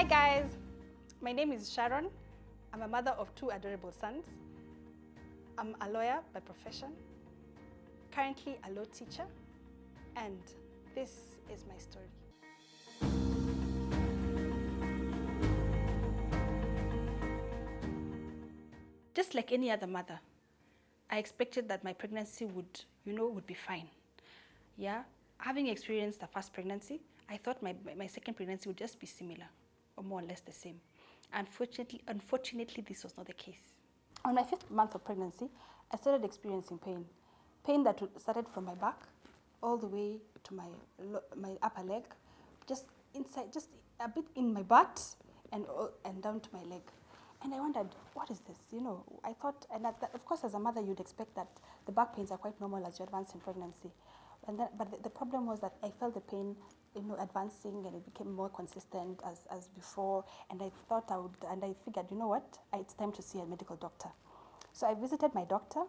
Hi guys, my name is Sharon. I'm a mother of 2 adorable sons. I'm a lawyer by profession, currently a law teacher, and this is my story. Just like any other mother, I expected that my pregnancy would be fine. Yeah, having experienced a first pregnancy, I thought my second pregnancy would just be similar, or more or less the same. Unfortunately, this was not the case. On my 5th month of pregnancy, I started experiencing pain. Pain that started from my back all the way to my upper leg, just inside, just a bit in my butt and down to my leg. And I wondered, what is this? I thought, and of course, as a mother, you'd expect that the back pains are quite normal as you advance in pregnancy. But the problem was that I felt the pain, advancing, and it became more consistent as before. And I thought I figured, you know what? It's time to see a medical doctor. So I visited my doctor,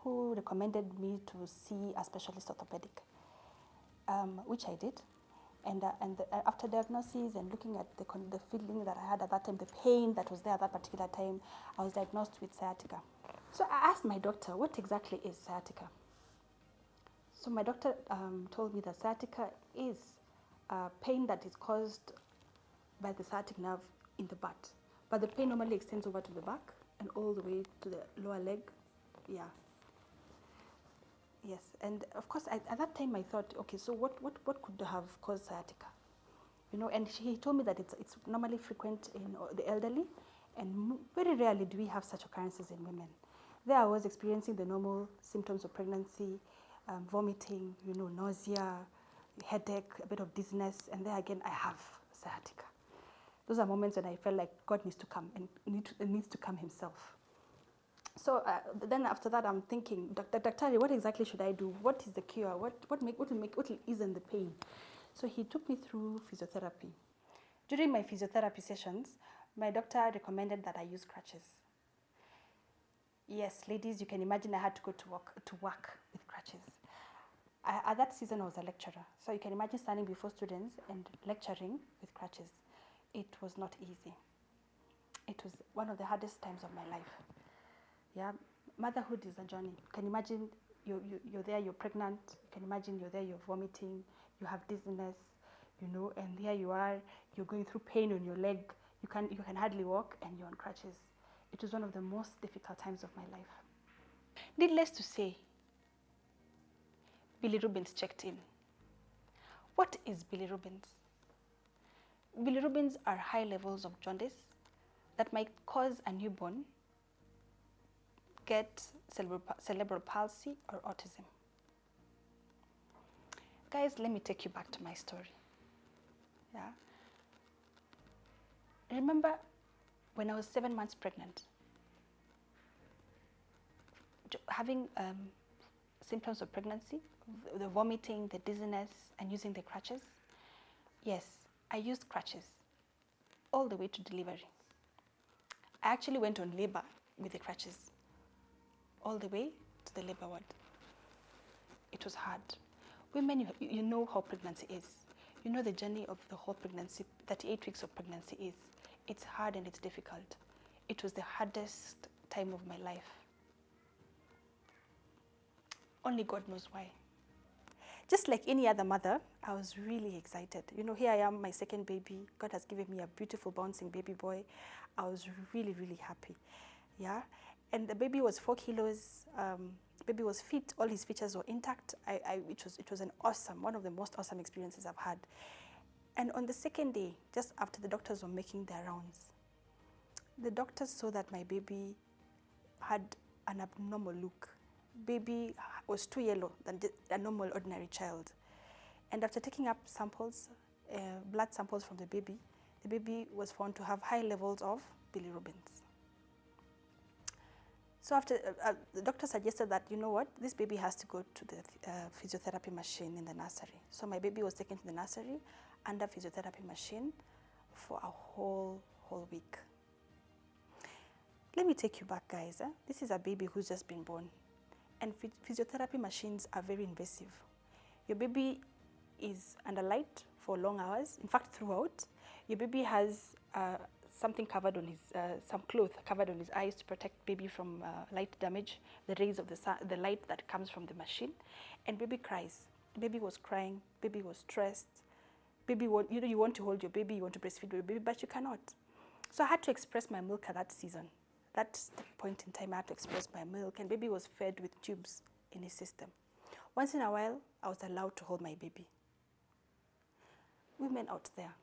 who recommended me to see a specialist orthopedic, which I did. And after diagnosis and looking at the feeling that I had at that time, the pain that was there at that particular time, I was diagnosed with sciatica. So I asked my doctor, what exactly is sciatica? So my doctor told me that sciatica is pain that is caused by the sciatic nerve in the butt. But the pain normally extends over to the back and all the way to the lower leg. Yeah. Yes, and of course, at that time I thought, okay, so what could have caused sciatica? And he told me that it's normally frequent in the elderly, and very rarely do we have such occurrences in women. There I was experiencing the normal symptoms of pregnancy, vomiting, nausea, headache, a bit of dizziness, and there again I have sciatica. Those are moments when I felt like God needs to come and needs to come himself. So then after that, I'm thinking, Dr. What exactly should I do? What is the cure? What will ease the pain? So he took me through physiotherapy. During my physiotherapy sessions, my doctor recommended that I use crutches. Yes, ladies, you can imagine I had to go to work with crutches. At that season, I was a lecturer. So you can imagine standing before students and lecturing with crutches. It was not easy. It was one of the hardest times of my life. Yeah, motherhood is a journey. You can imagine you're there, you're pregnant. You can imagine you're there, you're vomiting, you have dizziness, and here you are, you're going through pain on your leg. You can hardly walk, and you're on crutches. It was one of the most difficult times of my life. Needless to say, bilirubins checked in. What is bilirubins? Bilirubins are high levels of jaundice that might cause a newborn get cerebral palsy or autism. Guys, let me take you back to my story. Yeah. Remember when I was 7 months pregnant, having symptoms of pregnancy, the vomiting, the dizziness, and using the crutches? Yes, I used crutches all the way to delivery. I actually went on labor with the crutches all the way to the labor ward. It was hard. Women, you know how pregnancy is. You know the journey of the whole pregnancy, 38 weeks of pregnancy is. It's hard and it's difficult. It was the hardest time of my life. Only God knows why. Just like any other mother, I was really excited. Here I am, my second baby. God has given me a beautiful bouncing baby boy. I was really, really happy. Yeah. And the baby was 4 kilos. The baby was fit. All his features were intact. It was one of the most awesome experiences I've had. And on the second day, just after the doctors were making their rounds, the doctors saw that my baby had an abnormal look. Baby was too yellow than a normal, ordinary child. And after taking up samples, blood samples from the baby was found to have high levels of bilirubins. So after the doctor suggested that, this baby has to go to the physiotherapy machine in the nursery. So my baby was taken to the nursery under physiotherapy machine for a whole week. Let me take you back, guys. This is a baby who's just been born. And physiotherapy machines are very invasive. Your baby is under light for long hours, in fact throughout. Your baby has something covered on his, some cloth covered on his eyes to protect baby from light damage, the rays of the sun, the light that comes from the machine, and baby cries. Baby was crying, baby was stressed, baby, you want to hold your baby, you want to breastfeed your baby, but you cannot. So I had to express my milk at that season. That's the point in time I had to express my milk, and baby was fed with tubes in his system. Once in a while, I was allowed to hold my baby. Women out there,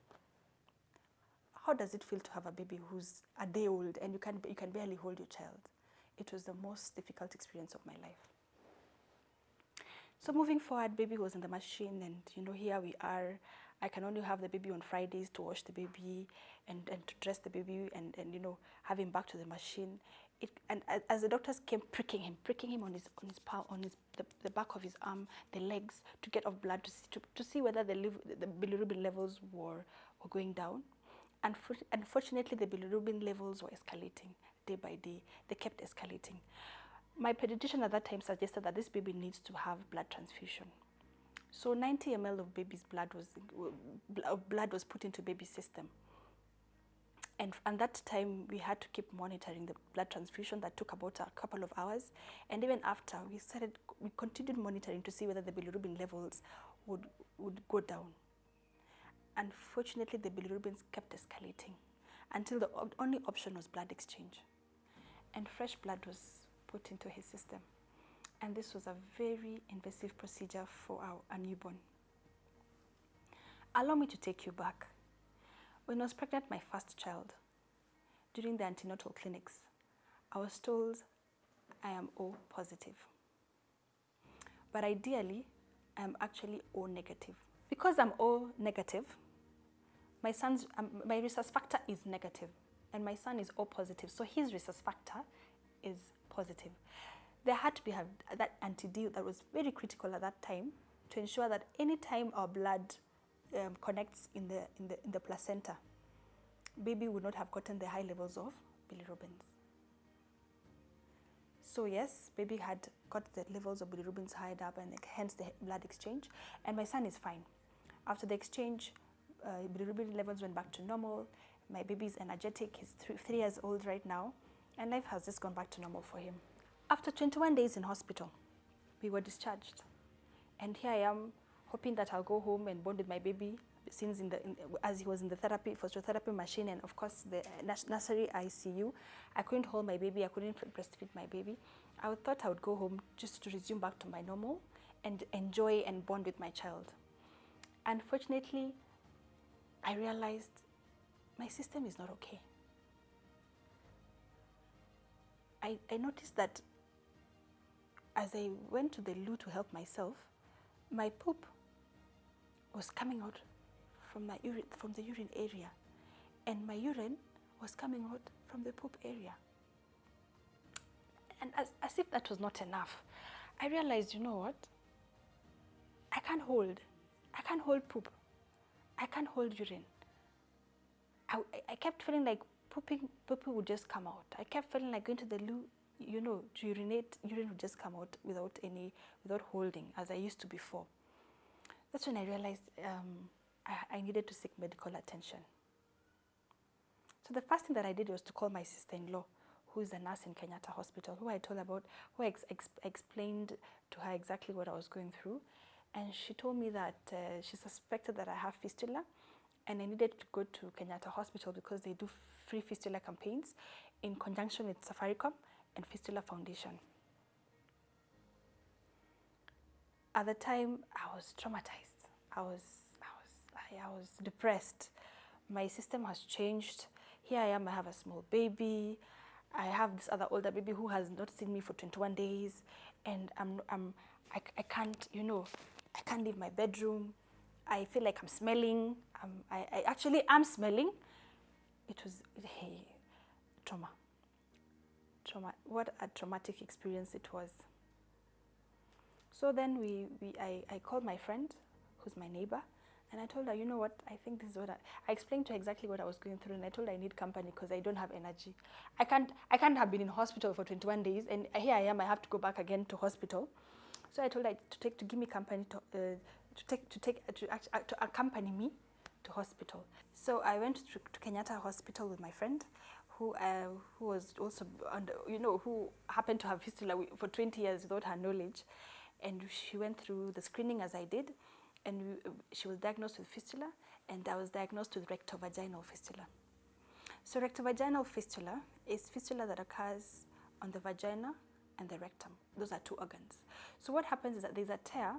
how does it feel to have a baby who's a day old and you can barely hold your child? It was the most difficult experience of my life. So moving forward, baby was in the machine, and here we are. I can only have the baby on Fridays to wash the baby and to dress the baby and have him back to the machine. And as the doctors came pricking him on his palm, on the back of his arm, the legs, to get off blood to see whether the bilirubin levels were going down. And unfortunately, the bilirubin levels were escalating day by day. They kept escalating. My pediatrician at that time suggested that this baby needs to have blood transfusion. So 90 ml of baby's blood was put into baby's system. And that time, we had to keep monitoring the blood transfusion. That took about a couple of hours. And even after, we continued monitoring to see whether the bilirubin levels would go down. Unfortunately, the bilirubins kept escalating until the only option was blood exchange. And fresh blood was put into his system. And this was a very invasive procedure for a newborn. Allow me to take you back. When I was pregnant, my first child, during the antenatal clinics, I was told I am O positive. But ideally, I am actually O negative. Because I'm O negative, my rhesus factor is negative, and my son is O positive, so his rhesus factor is positive. There had to be that antidote that was very critical at that time to ensure that any time our blood connects in the placenta, baby would not have gotten the high levels of bilirubins. So yes, baby had got the levels of bilirubins high up, and hence the blood exchange, and my son is fine. After the exchange, bilirubin levels went back to normal. My baby is energetic. He's 3 years old right now, and life has just gone back to normal for him. After 21 days in hospital, we were discharged. And here I am, hoping that I'll go home and bond with my baby, since as he was in the physiotherapy machine, and of course the nursery ICU. I couldn't hold my baby, I couldn't breastfeed my baby. I thought I would go home just to resume back to my normal and enjoy and bond with my child. Unfortunately, I realized my system is not okay. I noticed that as I went to the loo to help myself, my poop was coming out from the urine area, and my urine was coming out from the poop area. And as if that was not enough, I realized, you know what? I can't hold poop. I can't hold urine. I kept feeling like pooping would just come out. I kept feeling like going to the loo, to urinate, urine would just come out without holding, as I used to before. That's when I realized I needed to seek medical attention. So the first thing that I did was to call my sister-in-law, who is a nurse in Kenyatta Hospital, who I explained to her exactly what I was going through. And she told me that she suspected that I have fistula, and I needed to go to Kenyatta Hospital because they do free fistula campaigns in conjunction with Safaricom and Fistula Foundation. At the time, I was traumatized. I was depressed. My system has changed. Here I am, I have a small baby. I have this other older baby who has not seen me for 21 days, and I can't leave my bedroom. I feel like I'm smelling. I actually am smelling. It was trauma. What a traumatic experience it was. So then I called my friend, who's my neighbor, and I told her, you know what, I think this is what I explained to her exactly what I was going through, and I told her I need company because I don't have energy. I can't have been in hospital for 21 days, and here I am, I have to go back again to hospital. So I told her to give me company to accompany me to hospital. So I went to Kenyatta Hospital with my friend, who was also under, who happened to have fistula for 20 years without her knowledge, and she went through the screening as I did, and she was diagnosed with fistula, and I was diagnosed with rectovaginal fistula. So rectovaginal fistula is fistula that occurs on the vagina and the rectum. Those are two organs. So what happens is that there's a tear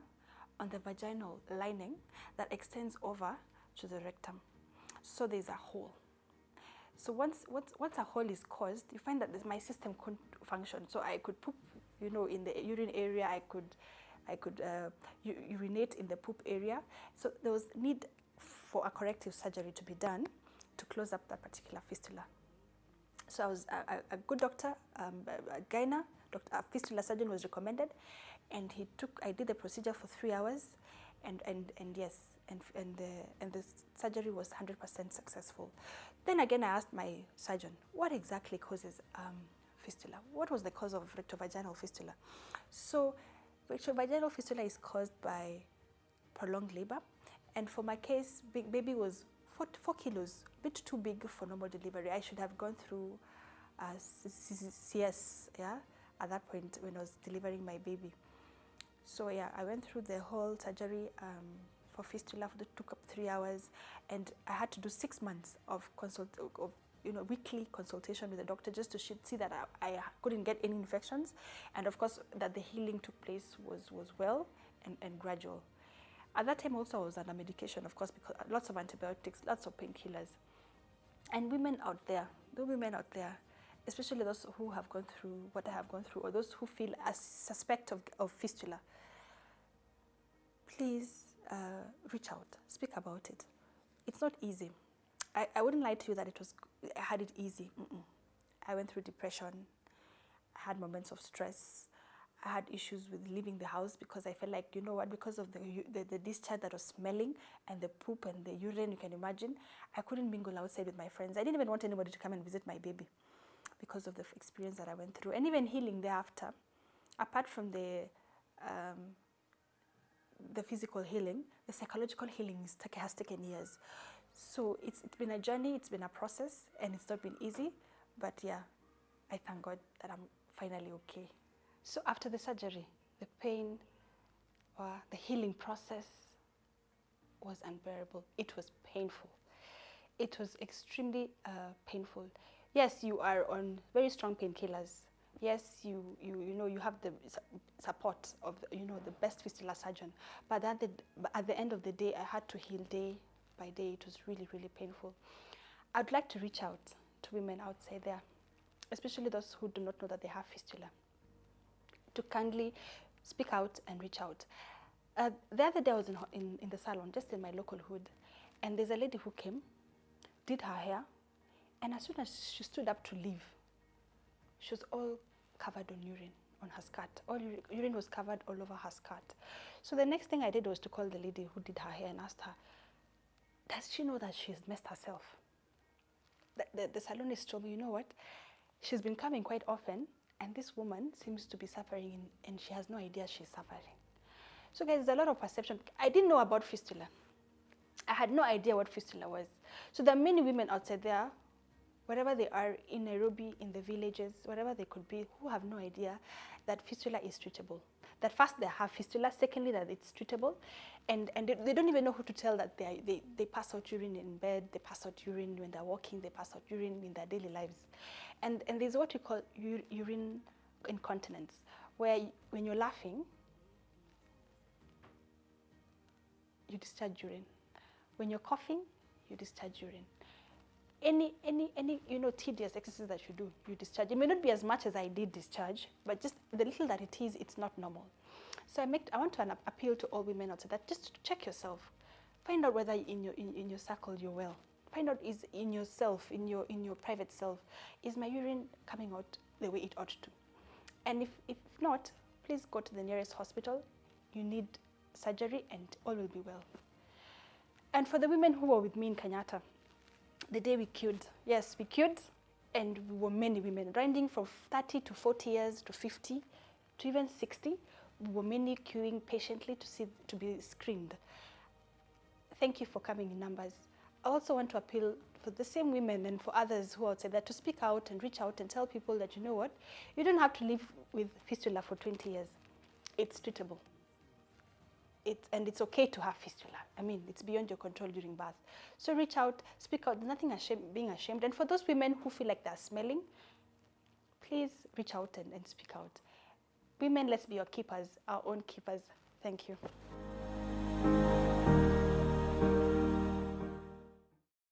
on the vaginal lining that extends over to the rectum. So there's a hole. So once a hole is caused, you find that my system couldn't function. So I could poop, in the urine area. I could urinate in the poop area. So there was need for a corrective surgery to be done to close up that particular fistula. So I was a good doctor, a gyna, a fistula surgeon was recommended, and I did the procedure for 3 hours, and yes, and the surgery was 100% successful. Then again, I asked my surgeon, what exactly causes fistula? What was the cause of rectovaginal fistula? So rectovaginal fistula is caused by prolonged labor, and for my case, baby was 4 kilos, a bit too big for normal delivery. I should have gone through CS, at that point when I was delivering my baby. So yeah, I went through the whole surgery for fistula. It took up 3 hours, and I had to do 6 months of weekly consultation with the doctor just to see that I couldn't get any infections, and of course that the healing took place was well and gradual. At that time also I was under medication, of course, because lots of antibiotics, lots of painkillers. And women out there, especially those who have gone through what I have gone through, or those who feel a suspect of fistula, please reach out, speak about it. It's not easy. I wouldn't lie to you that I had it easy. I went through depression. I had moments of stress. I had issues with leaving the house because I felt like, because of the discharge that was smelling and the poop and the urine, you can imagine, I couldn't mingle outside with my friends. I didn't even want anybody to come and visit my baby because of the experience that I went through. And even healing thereafter, apart from the physical healing, the psychological healing has taken years. So it's been a journey, it's been a process, and it's not been easy. But yeah, I thank God that I'm finally okay. So after the surgery, the pain or the healing process was unbearable. It was painful. It was extremely painful. Yes, you are on very strong painkillers. Yes, you have the support of the best fistula surgeon. But at the end of the day, I had to heal day by day. It was really, really painful. I'd like to reach out to women outside there, especially those who do not know that they have fistula, to kindly speak out and reach out. The other day I was in the salon, just in my local hood, and there's a lady who came, did her hair, and as soon as she stood up to leave, she was all covered on urine on her skirt. All urine was covered all over her skirt. So the next thing I did was to call the lady who did her hair and asked her, does she know that she's messed herself? The salonist told me, you know what, she's been coming quite often, and this woman seems to be suffering, and she has no idea she's suffering. So guys, there's a lot of perception. I didn't know about fistula. I had no idea what fistula was. So there are many women outside there, wherever they are, in Nairobi, in the villages, wherever they could be, who have no idea that fistula is treatable. That first they have fistula, secondly that it's treatable, and they don't even know who to tell that they pass out urine in bed, they pass out urine when they're walking, they pass out urine in their daily lives. And there's what we call urine incontinence, where when you're laughing, you discharge urine. When you're coughing, you discharge urine. Any tedious exercise that you do, you discharge. It may not be as much as I did discharge, but just the little that it is, it's not normal. So I want to appeal to all women out there that just check yourself. Find out whether in your circle you're well. Find out is in yourself, in your private self, is my urine coming out the way it ought to? And if not, please go to the nearest hospital. You need surgery and all will be well. And for the women who were with me in Kenyatta, the day we queued, yes, we queued, and we were many women, ranging from 30 to 40 years to 50 to even 60. We were many queuing patiently to be screened. Thank you for coming in numbers. I also want to appeal for the same women and for others who are outside there to speak out and reach out and tell people that, you know what, you don't have to live with fistula for 20 years. It's treatable. And it's okay to have fistula. I mean, it's beyond your control during birth. So reach out, speak out. There's nothing being ashamed. And for those women who feel like they're smelling, please reach out and speak out. Women, let's be your keepers, our own keepers. Thank you.